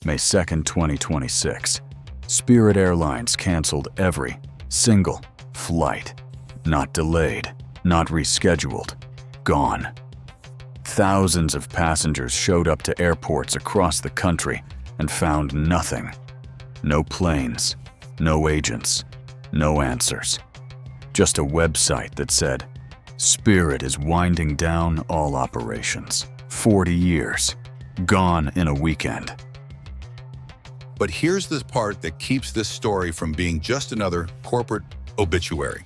May 2, 2026. Spirit Airlines canceled every single flight. Not delayed, not rescheduled. Gone. Thousands of passengers showed up to airports across the country and found nothing. No planes, no agents, no answers. Just a website that said, Spirit is winding down all operations. 40 years. Gone in a weekend. But here's the part that keeps this story from being just another corporate obituary.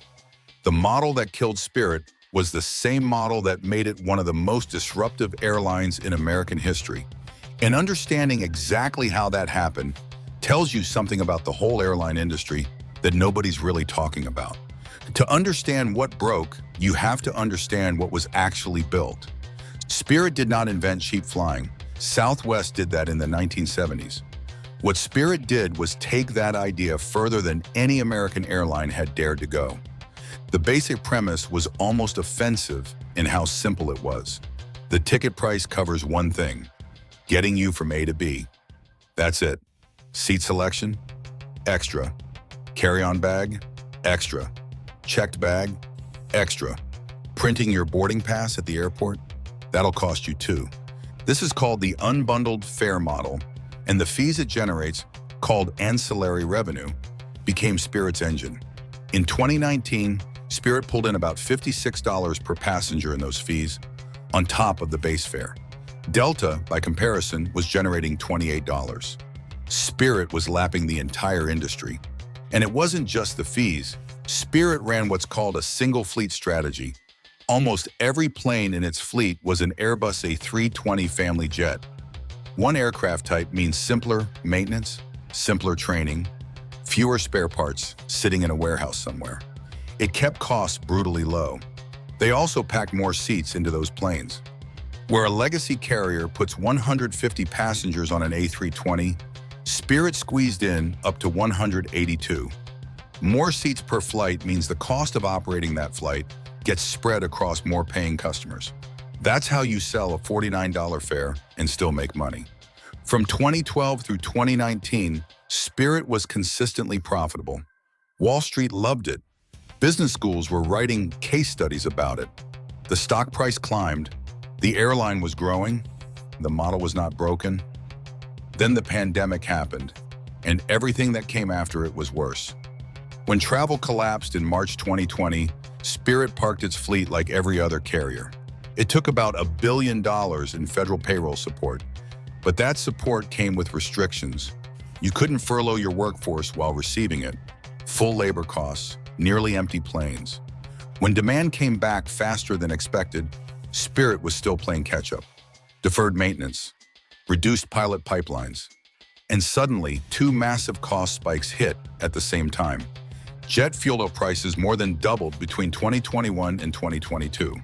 The model that killed Spirit was the same model that made it one of the most disruptive airlines in American history. And understanding exactly how that happened tells you something about the whole airline industry that nobody's really talking about. To understand what broke, you have to understand what was actually built. Spirit did not invent cheap flying. Southwest did that in the 1970s. What Spirit did was take that idea further than any American airline had dared to go. The basic premise was almost offensive in how simple it was. The ticket price covers one thing, getting you from A to B. That's it. Seat selection? Extra. Carry-on bag? Extra. Checked bag? Extra. Printing your boarding pass at the airport? That'll cost you too. This is called the Unbundled Fare Model, and the fees it generates, called ancillary revenue, became Spirit's engine. In 2019, Spirit pulled in about $56 per passenger in those fees, on top of the base fare. Delta, by comparison, was generating $28. Spirit was lapping the entire industry. And it wasn't just the fees. Spirit ran what's called a single fleet strategy. Almost every plane in its fleet was an Airbus A320 family jet. One aircraft type means simpler maintenance, simpler training, fewer spare parts sitting in a warehouse somewhere. It kept costs brutally low. They also packed more seats into those planes. Where a legacy carrier puts 150 passengers on an A320, Spirit squeezed in up to 182. More seats per flight means the cost of operating that flight gets spread across more paying customers. That's how you sell a $49 fare and still make money. From 2012 through 2019, Spirit was consistently profitable. Wall Street loved it. Business schools were writing case studies about it. The stock price climbed. The airline was growing. The model was not broken. Then the pandemic happened, and everything that came after it was worse. When travel collapsed in March 2020, Spirit parked its fleet like every other carrier. It took about $1 billion in federal payroll support, but that support came with restrictions. You couldn't furlough your workforce while receiving it. Full labor costs, nearly empty planes. When demand came back faster than expected, Spirit was still playing catch-up. Deferred maintenance, reduced pilot pipelines, and suddenly 2 massive cost spikes hit at the same time. Jet fuel prices more than doubled between 2021 and 2022.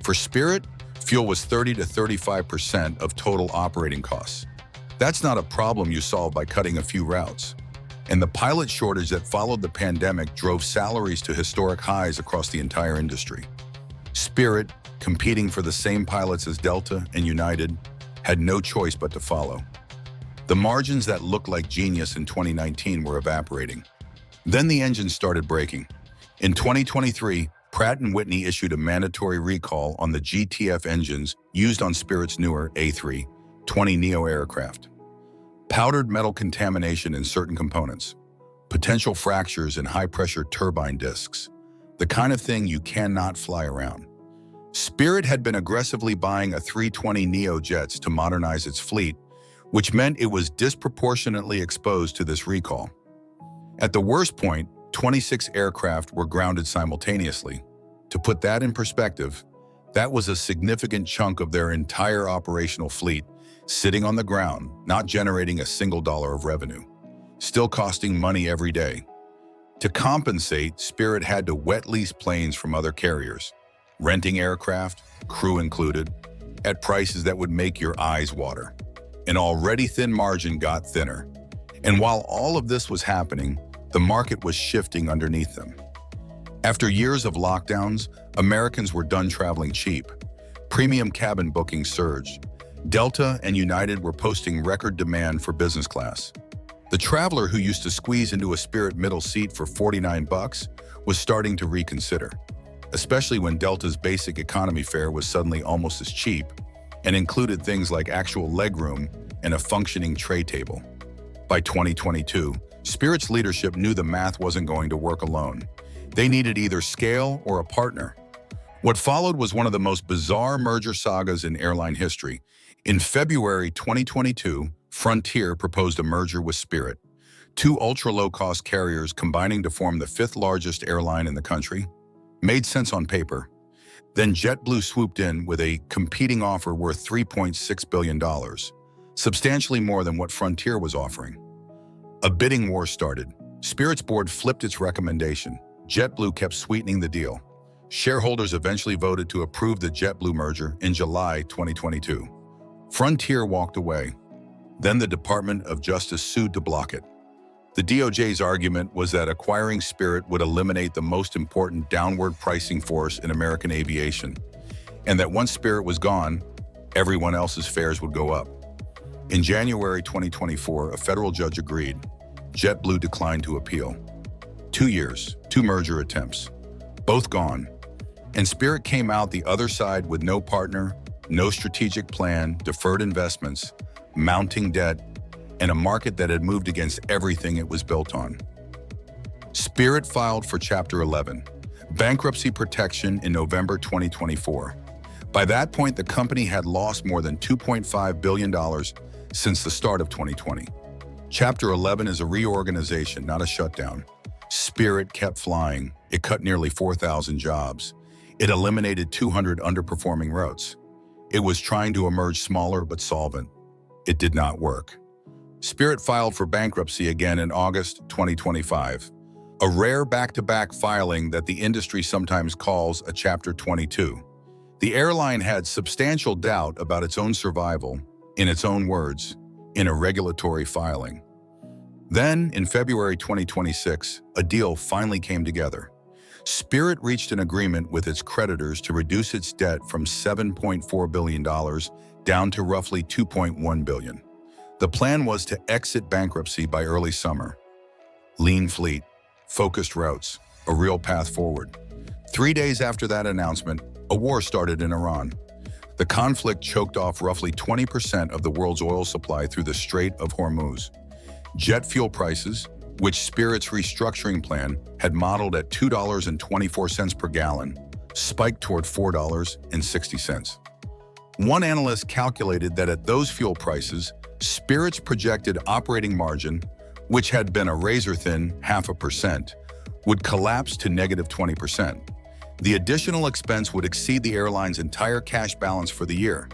For Spirit, fuel was 30 to 35% of total operating costs. That's not a problem you solve by cutting a few routes. And the pilot shortage that followed the pandemic drove salaries to historic highs across the entire industry. Spirit, competing for the same pilots as Delta and United, had no choice but to follow. The margins that looked like genius in 2019 were evaporating. Then the engines started breaking. In 2023, Pratt Whitney issued a mandatory recall on the GTF engines used on Spirit's newer A320neo aircraft. Powdered metal contamination in certain components, potential fractures in high-pressure turbine discs, the kind of thing you cannot fly around. Spirit had been aggressively buying A320neo jets to modernize its fleet, which meant it was disproportionately exposed to this recall. At the worst point, 26 aircraft were grounded simultaneously. To put that in perspective, that was a significant chunk of their entire operational fleet sitting on the ground, not generating a single dollar of revenue, still costing money every day. To compensate, Spirit had to wet lease planes from other carriers, renting aircraft, crew included, at prices that would make your eyes water. An already thin margin got thinner. And while all of this was happening, the market was shifting underneath them. After years of lockdowns, Americans were done traveling cheap. Premium cabin bookings surged. Delta and United were posting record demand for business class. The traveler who used to squeeze into a Spirit middle seat for $49 was starting to reconsider, especially when Delta's basic economy fare was suddenly almost as cheap and included things like actual legroom and a functioning tray table. By 2022, Spirit's leadership knew the math wasn't going to work alone. They needed either scale or a partner. What followed was one of the most bizarre merger sagas in airline history. In February 2022, Frontier proposed a merger with Spirit, two ultra-low-cost carriers combining to form the fifth largest airline in the country. Made sense on paper. Then JetBlue swooped in with a competing offer worth $3.6 billion, substantially more than what Frontier was offering. A bidding war started. Spirit's board flipped its recommendation. JetBlue kept sweetening the deal. Shareholders eventually voted to approve the JetBlue merger in July 2022. Frontier walked away. Then the Department of Justice sued to block it. The DOJ's argument was that acquiring Spirit would eliminate the most important downward pricing force in American aviation, and that once Spirit was gone, everyone else's fares would go up. In January 2024, a federal judge agreed. JetBlue declined to appeal. 2 years, 2 merger attempts, both gone. And Spirit came out the other side with no partner, no strategic plan, deferred investments, mounting debt, and a market that had moved against everything it was built on. Spirit filed for Chapter 11, bankruptcy protection, in November 2024. By that point, the company had lost more than $2.5 billion since the start of 2020. Chapter 11 is a reorganization, not a shutdown. Spirit kept flying. It cut nearly 4,000 jobs. It eliminated 200 underperforming routes. It was trying to emerge smaller but solvent. It did not work. Spirit filed for bankruptcy again in August 2025, a rare back-to-back filing that the industry sometimes calls a Chapter 22. The airline had substantial doubt about its own survival, in its own words, in a regulatory filing. Then, in February 2026, a deal finally came together. Spirit reached an agreement with its creditors to reduce its debt from $7.4 billion down to roughly $2.1 billion. The plan was to exit bankruptcy by early summer. Lean fleet, focused routes, a real path forward. 3 days after that announcement, a war started in Iran. The conflict choked off roughly 20% of the world's oil supply through the Strait of Hormuz. Jet fuel prices, which Spirit's restructuring plan had modeled at $2.24 per gallon, spiked toward $4.60. One analyst calculated that at those fuel prices, Spirit's projected operating margin, which had been a razor-thin 0.5%, would collapse to negative 20%. The additional expense would exceed the airline's entire cash balance for the year.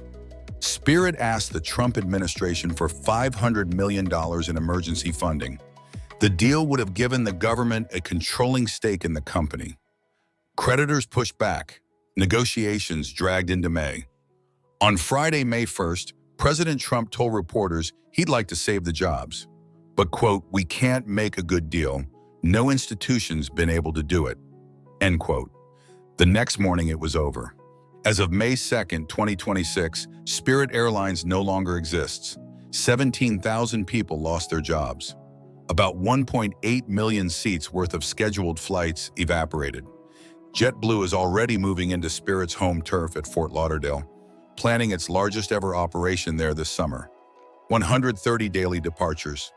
Spirit asked the Trump administration for $500 million in emergency funding. The deal would have given the government a controlling stake in the company. Creditors pushed back. Negotiations dragged into May. On Friday, May 1st, President Trump told reporters he'd like to save the jobs. But, quote, "We can't make a good deal. No institution's been able to do it," end quote. The next morning, it was over. As of May 2nd, 2026, Spirit Airlines no longer exists. 17,000 people lost their jobs. About 1.8 million seats worth of scheduled flights evaporated. JetBlue is already moving into Spirit's home turf at Fort Lauderdale, planning its largest ever operation there this summer. 130 daily departures,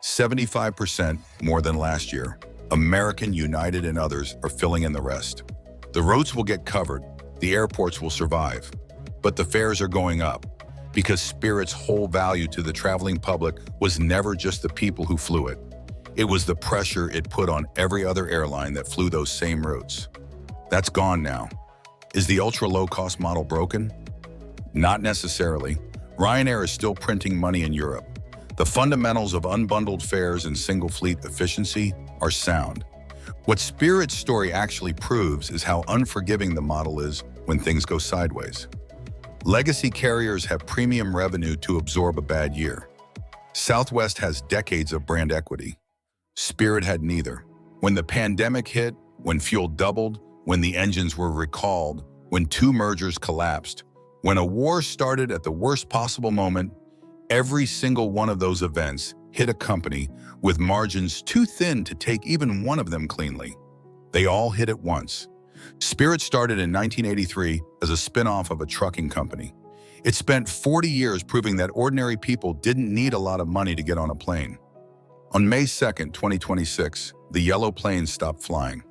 75% more than last year. American, United, and others are filling in the rest. The routes will get covered, the airports will survive, but the fares are going up because Spirit's whole value to the traveling public was never just the people who flew it. It was the pressure it put on every other airline that flew those same routes. That's gone now. Is the ultra-low-cost model broken? Not necessarily. Ryanair is still printing money in Europe. The fundamentals of unbundled fares and single-fleet efficiency are sound. What Spirit's story actually proves is how unforgiving the model is when things go sideways. Legacy carriers have premium revenue to absorb a bad year. Southwest has decades of brand equity. Spirit had neither. When the pandemic hit, when fuel doubled, when the engines were recalled, when 2 mergers collapsed, When a war started at the worst possible moment, every single one of those events hit a company with margins too thin to take even one of them cleanly. They all hit at once. Spirit started in 1983 as a spin-off of a trucking company. It spent 40 years proving that ordinary people didn't need a lot of money to get on a plane. On May 2, 2026, the yellow plane stopped flying.